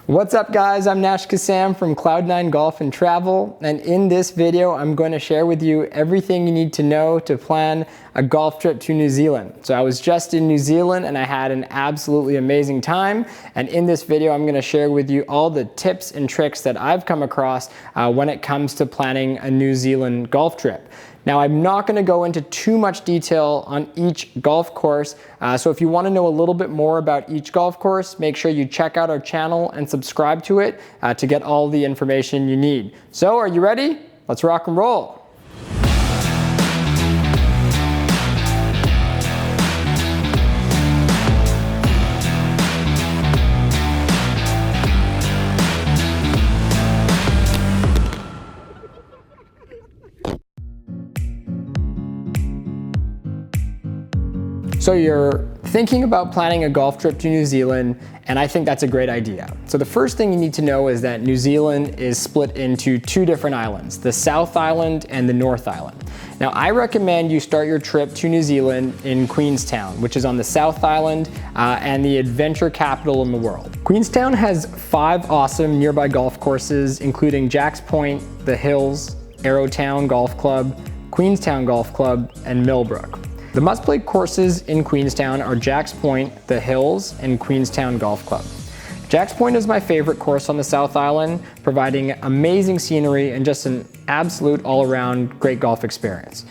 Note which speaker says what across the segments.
Speaker 1: What's up guys, I'm Nash Kassam from Cloud9 Golf and Travel, and in this video I'm going to share with you everything you need to know to plan a golf trip to New Zealand. So I was just in New Zealand and I had an absolutely amazing time, and in this video I'm going to share with you all the tips and tricks that I've come across when it comes to planning a New Zealand golf trip. Now, I'm not going to go into too much detail on each golf course, so if you want to know a little bit more about each golf course, make sure you check out our channel and subscribe to it to get all the information you need. So, are you ready? Let's rock and roll. So you're thinking about planning a golf trip to New Zealand, and I think that's a great idea. So the first thing you need to know is that New Zealand is split into two different islands, the South Island and the North Island. Now I recommend you start your trip to New Zealand in Queenstown, which is on the South Island and the adventure capital in the world. Queenstown has 5 awesome nearby golf courses, including Jacks Point, The Hills, Arrowtown Golf Club, Queenstown Golf Club, and Millbrook. The must-play courses in Queenstown are Jacks Point, The Hills, and Queenstown Golf Club. Jacks Point is my favorite course on the South Island, providing amazing scenery and just an absolute all-around great golf experience.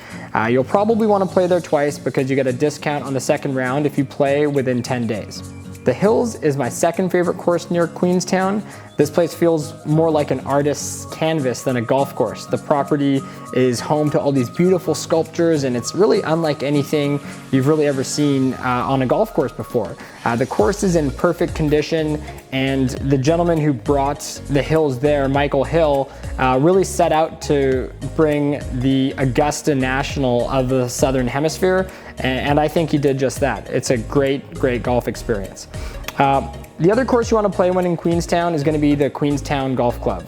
Speaker 1: You'll probably want to play there twice because you get a discount on the second round if you play within 10 days. The Hills is my second favorite course near Queenstown. This place feels more like an artist's canvas than a golf course. The property is home to all these beautiful sculptures, and it's really unlike anything you've really ever seen on a golf course before. The course is in perfect condition, and the gentleman who brought the Hills there, Michael Hill, really set out to bring the Augusta National of the Southern Hemisphere, and I think he did just that. It's a great, great golf experience. The other course you want to play when in Queenstown is going to be the Queenstown Golf Club.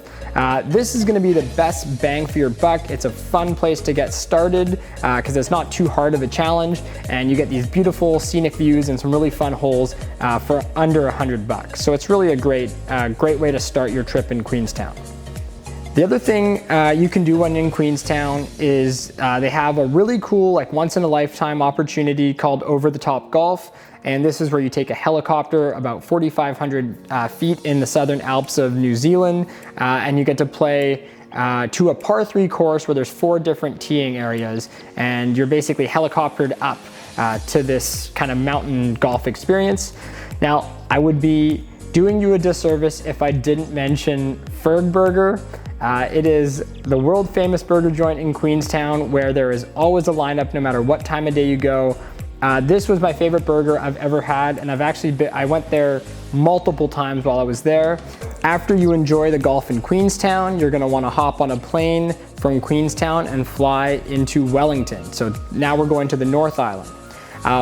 Speaker 1: This is going to be the best bang for your buck. It's a fun place to get started because it's not too hard of a challenge, and you get these beautiful scenic views and some really fun holes for under $100. So it's really a great way to start your trip in Queenstown. The other thing you can do when in Queenstown is they have a really cool, like, once-in-a-lifetime opportunity called Over the Top Golf, and this is where you take a helicopter about 4,500 feet in the Southern Alps of New Zealand, and you get to play to a par 3 course where there's 4 different teeing areas, and you're basically helicoptered up to this kind of mountain golf experience. Now, I would be doing you a disservice if I didn't mention Ferg Burger. It is the world famous burger joint in Queenstown where there is always a lineup no matter what time of day you go. This was my favorite burger I've ever had, and I went there multiple times while I was there. After you enjoy the golf in Queenstown, you're going to want to hop on a plane from Queenstown and fly into Wellington. So now we're going to the North Island.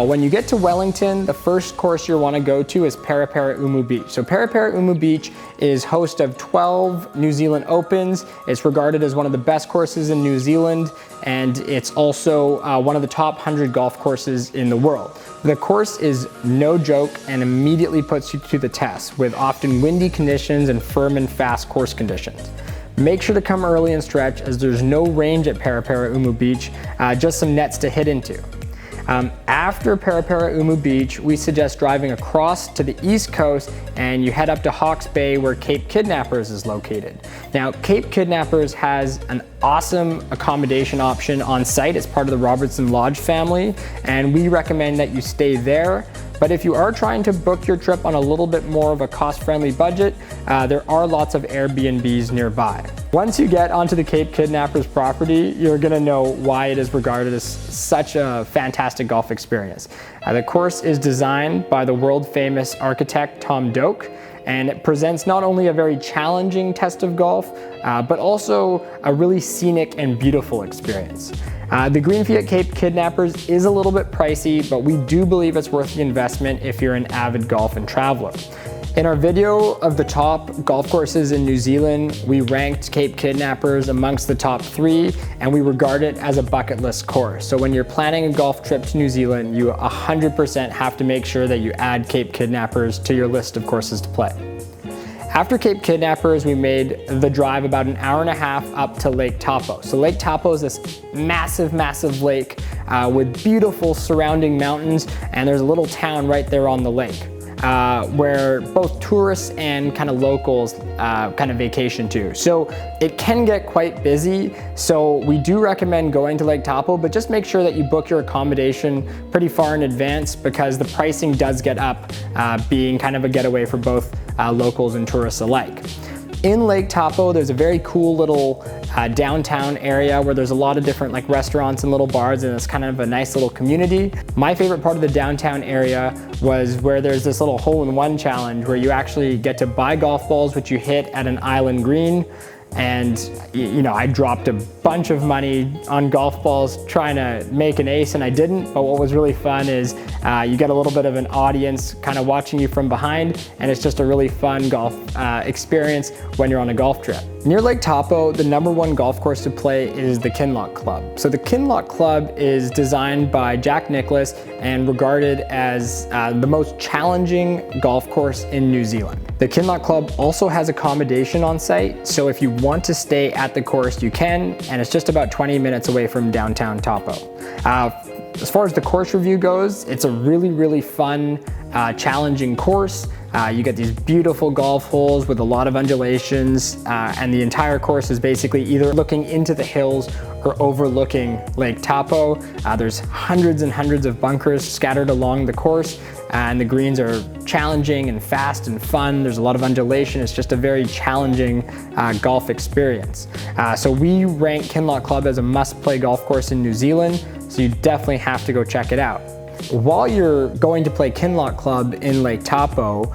Speaker 1: When you get to Wellington, the first course you'll want to go to is Paraparaumu Beach. So Paraparaumu Beach is host of 12 New Zealand Opens. It's regarded as one of the best courses in New Zealand, and it's also one of the top 100 golf courses in the world. The course is no joke and immediately puts you to the test with often windy conditions and firm and fast course conditions. Make sure to come early and stretch as there's no range at Paraparaumu Beach, just some nets to hit into. After Paraparaumu Beach, we suggest driving across to the East Coast and you head up to Hawke's Bay where Cape Kidnappers is located. Now, Cape Kidnappers has an awesome accommodation option on site as part of the Robertson Lodge family, and we recommend that you stay there. But if you are trying to book your trip on a little bit more of a cost-friendly budget, there are lots of Airbnbs nearby. Once you get onto the Cape Kidnappers property, you're gonna know why it is regarded as such a fantastic golf experience. The course is designed by the world-famous architect Tom Doak, and it presents not only a very challenging test of golf, but also a really scenic and beautiful experience. The green fee at Cape Kidnappers is a little bit pricey, but we do believe it's worth the investment if you're an avid golf and traveler. In our video of the top golf courses in New Zealand, we ranked Cape Kidnappers amongst the top 3, and we regard it as a bucket list course. So when you're planning a golf trip to New Zealand, you 100% have to make sure that you add Cape Kidnappers to your list of courses to play. After Cape Kidnappers, we made the drive about an hour and a half up to Lake Taupo. So Lake Taupo is this massive, massive lake with beautiful surrounding mountains, and there's a little town right there on the lake where both tourists and kind of locals kind of vacation to. So it can get quite busy. So we do recommend going to Lake Taupo, but just make sure that you book your accommodation pretty far in advance, because the pricing does get up, being kind of a getaway for both locals and tourists alike. In Lake Taupo, there's a very cool little downtown area where there's a lot of different like restaurants and little bars, and it's kind of a nice little community. My favorite part of the downtown area was where there's this little hole-in-one challenge where you actually get to buy golf balls which you hit at an island green. And you know, I dropped a bunch of money on golf balls trying to make an ace, and I didn't. But what was really fun is you get a little bit of an audience kind of watching you from behind, and it's just a really fun golf experience when you're on a golf trip. Near Lake Taupo, the #1 golf course to play is the Kinloch Club. So the Kinloch Club is designed by Jack Nicklaus and regarded as the most challenging golf course in New Zealand. The Kinloch Club also has accommodation on site, so if you want to stay at the course, you can, and it's just about 20 minutes away from downtown Taupo. As far as the course review goes, it's a really, really fun, challenging course. You get these beautiful golf holes with a lot of undulations, and the entire course is basically either looking into the hills or overlooking Lake Taupo. There's hundreds and hundreds of bunkers scattered along the course, and the greens are challenging and fast and fun. There's a lot of undulation. It's just a very challenging golf experience. So we rank Kinloch Club as a must-play golf course in New Zealand, so you definitely have to go check it out. While you're going to play Kinloch Club in Lake Taupo,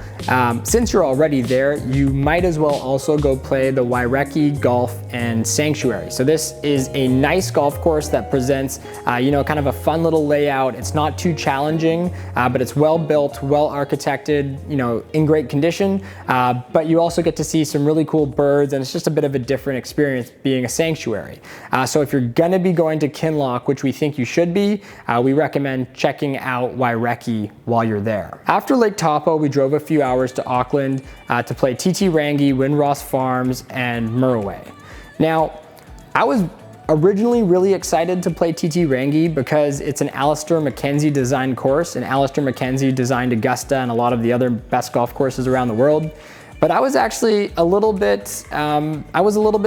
Speaker 1: since you're already there, you might as well also go play the Wairekī Golf and Sanctuary. So this is a nice golf course that presents, you know, kind of a fun little layout. It's not too challenging, but it's well built, well architected, you know, in great condition. But you also get to see some really cool birds, and it's just a bit of a different experience being a sanctuary. So if you're gonna be going to Kinloch, which we think you should be, we recommend checking out Wairekī while you're there. After Lake Taupo, we drove a few hours to Auckland to play TT Rangi, Windross Farms, and Murray. Now, I was originally really excited to play TT Rangi because it's an Alistair Mackenzie designed course, and Alistair Mackenzie designed Augusta and a lot of the other best golf courses around the world. But I was actually a little bit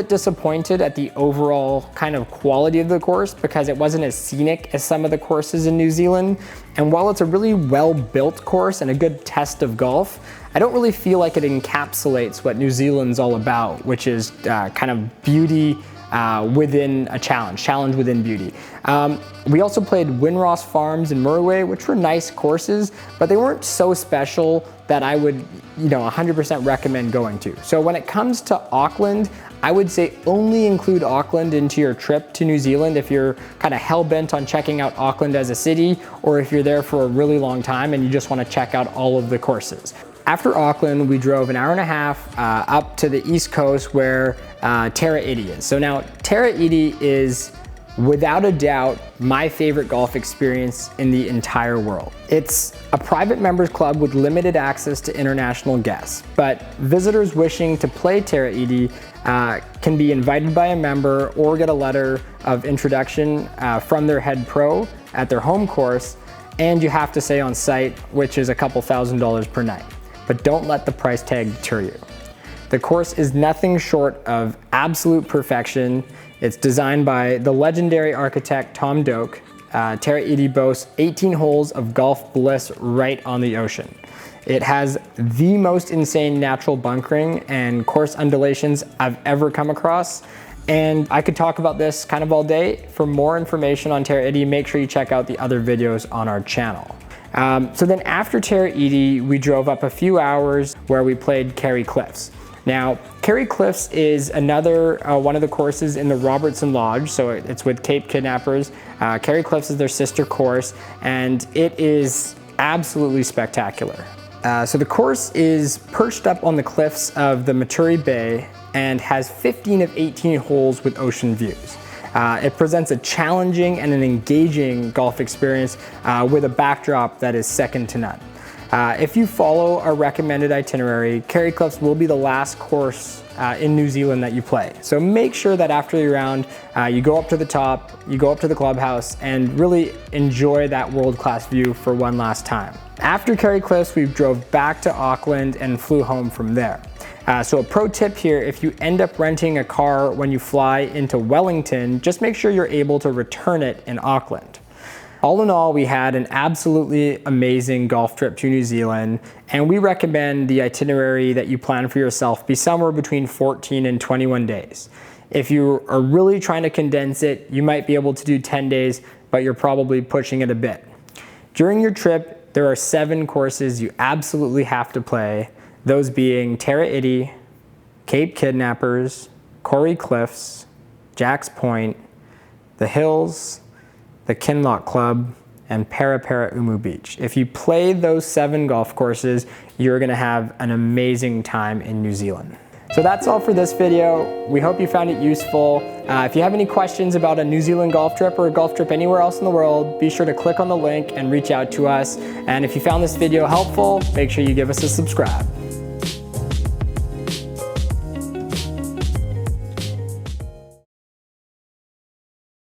Speaker 1: disappointed at the overall kind of quality of the course, because it wasn't as scenic as some of the courses in New Zealand. And while it's a really well-built course and a good test of golf, I don't really feel like it encapsulates what New Zealand's all about, which is kind of beauty within a challenge within beauty. We also played Windross Farms and Murray, which were nice courses, but they weren't so special that I would, you know, 100% recommend going to. So when it comes to Auckland, I would say only include Auckland into your trip to New Zealand if you're kind of hell-bent on checking out Auckland as a city, or if you're there for a really long time and you just want to check out all of the courses. After Auckland, we drove an hour and a half up to the East Coast where Tara Iti is. So now Tara Iti is without a doubt my favorite golf experience in the entire world. It's a private members club with limited access to international guests, but visitors wishing to play Tara Iti can be invited by a member or get a letter of introduction from their head pro at their home course, and you have to stay on site, which is a couple $1,000s per night. But don't let the price tag deter you. The course is nothing short of absolute perfection. It's designed by the legendary architect Tom Doak. Tara Iti boasts 18 holes of golf bliss right on the ocean. It has the most insane natural bunkering and course undulations I've ever come across. And I could talk about this kind of all day. For more information on Tara Iti, make sure you check out the other videos on our channel. So then after Tara Iti, we drove up a few hours where we played Kauri Cliffs. Now, Kauri Cliffs is another one of the courses in the Robertson Lodge, so it's with Cape Kidnappers. Kauri Cliffs is their sister course, and it is absolutely spectacular. So the course is perched up on the cliffs of the Maturi Bay and has 15 of 18 holes with ocean views. It presents a challenging and an engaging golf experience with a backdrop that is second to none. If you follow a recommended itinerary, Kauri Cliffs will be the last course in New Zealand that you play. So make sure that after your round, you go up to the top, you go up to the clubhouse, and really enjoy that world-class view for one last time. After Kauri Cliffs, we drove back to Auckland and flew home from there. So a pro tip here, if you end up renting a car when you fly into Wellington, just make sure you're able to return it in Auckland. All in all, we had an absolutely amazing golf trip to New Zealand, and we recommend the itinerary that you plan for yourself be somewhere between 14 and 21 days. If you are really trying to condense it, you might be able to do 10 days, but you're probably pushing it a bit. During your trip, there are 7 courses you absolutely have to play, those being Tara Iti, Cape Kidnappers, Kauri Cliffs, Jack's Point, The Hills, the Kinloch Club, and Parapara Umu Beach. If you play those 7 golf courses, you're gonna have an amazing time in New Zealand. So that's all for this video. We hope you found it useful. If you have any questions about a New Zealand golf trip or a golf trip anywhere else in the world, be sure to click on the link and reach out to us. And if you found this video helpful, make sure you give us a subscribe.